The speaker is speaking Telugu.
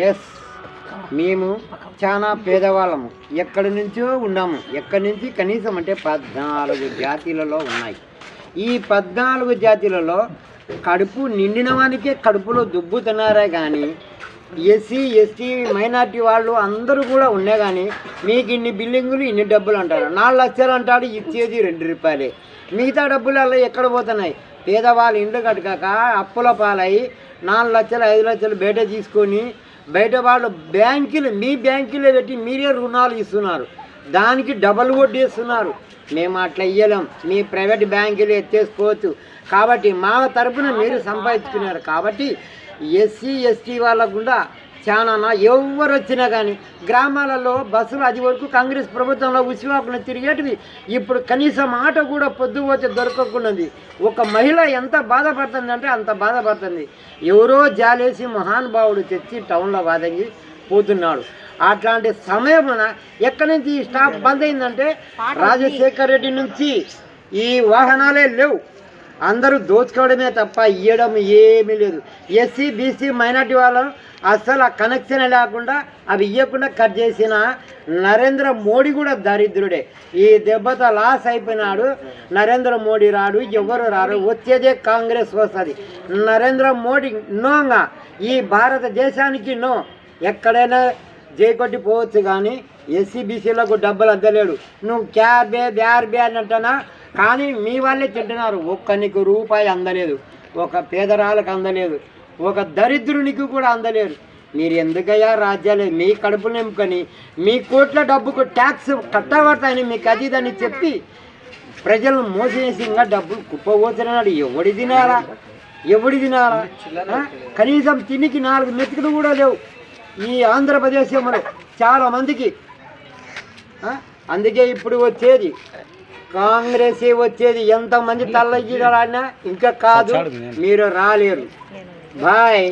ఎస్, మేము చాలా పేదవాళ్ళము, ఎక్కడి నుంచో ఉన్నాము. ఎక్కడి నుంచి కనీసం అంటే 14 జాతీలలో ఉన్నాయి. ఈ 14 జాతీలలో కడుపు నిండిన వానికే కడుపులో దుబ్బుతున్నారే కానీ ఎస్సీ ఎస్టీ మైనార్టీ వాళ్ళు అందరూ కూడా ఉన్నాయి. కానీ మీకు ఇన్ని బిల్డింగులు ఇన్ని డబ్బులు అంటారు, 4 లక్షలు అంటాడు, ఇచ్చేది 2 రూపాయలే. మిగతా డబ్బులు అలా ఎక్కడ పోతున్నాయి? పేదవాళ్ళు ఇండ్లు కట్టక అప్పుల పాలై 4 లక్షలు 5 లక్షలు బయట తీసుకొని బయట వాళ్ళు బ్యాంకులు మీ బ్యాంకులో పెట్టి మీరే రుణాలు ఇస్తున్నారు, దానికి డబల్ వడ్డీ ఇస్తున్నారు. మేము అట్లా ఇయ్యలేం, మీ ప్రైవేట్ బ్యాంకులు ఎత్తేసుకోవచ్చు. కాబట్టి మా తరపున మీరు సంపాదించుకున్నారు. కాబట్టి ఎస్సీ ఎస్టీ వాళ్ళకు కూడా చాలా ఎవరు వచ్చినా కానీ గ్రామాలలో బస్సులు అది వరకు కాంగ్రెస్ ప్రభుత్వంలో ఉసివాకులు తిరిగేటివి, ఇప్పుడు కనీసం ఆట కూడా పొద్దుపోతే దొరకకున్నది. ఒక మహిళ ఎంత బాధపడుతుంది అంటే అంత బాధపడుతుంది. ఎవరో జాలేసి మహానుభావుడు తెచ్చి టౌన్లో వాదంగి పోతున్నాడు. అట్లాంటి సమయమున ఎక్కడి నుంచి స్టాప్ బంద్ అయిందంటే రాజశేఖర్ రెడ్డి నుంచి ఈ వాహనాలే లేవు. అందరూ దోచుకోవడమే తప్ప ఇవ్వడం ఏమీ లేదు. ఎస్సీ బీసీ మైనార్టీ వాళ్ళను అస్సలు ఆ కనెక్షన్ లేకుండా అవి ఇవ్వకుండా కట్ చేసిన నరేంద్ర మోడీ కూడా దరిద్రుడే. ఈ దెబ్బతో లాస్ అయిపోయినాడు. నరేంద్ర మోడీ రాడు, ఎవరు రారు, వచ్చేదే కాంగ్రెస్ వస్తుంది. నరేంద్ర మోడీ నోగా ఈ భారతదేశానికి నో. ఎక్కడైనా జైకొట్టి పోవచ్చు కానీ ఎస్సీ బీసీలకు డబ్బులు అందలేడు. నువ్వు క్యాబే బ్యార్బే అన్నట్టనా, కానీ మీ వాళ్ళే తింటున్నారు. ఒక్కనికి రూపాయి అందలేదు, ఒక పేదరాలకు అందలేదు, ఒక దరిద్రునికి కూడా అందలేరు. మీరు ఎందుకయ్యా రాజ్యాలు మీ కడుపులు నింపుకొని మీ కోట్ల డబ్బుకు ట్యాక్స్ కట్టబడతాయని మీకు అది ఇదని చెప్పి ప్రజలను మోసేసి ఇంకా డబ్బులు కుప్పబోతున్నాడు. ఎవడి తినాలా? కనీసం తినికి 4 మెతుకులు కూడా లేవు ఈ ఆంధ్రప్రదేశ్లో చాలామందికి. అందుకే ఇప్పుడు వచ్చేది కాంగ్రెస్ వచ్చేది. ఎంతమంది తల్లగిరాడినా ఇంకా కాదు, మీరు రాలేరు. బాయ్.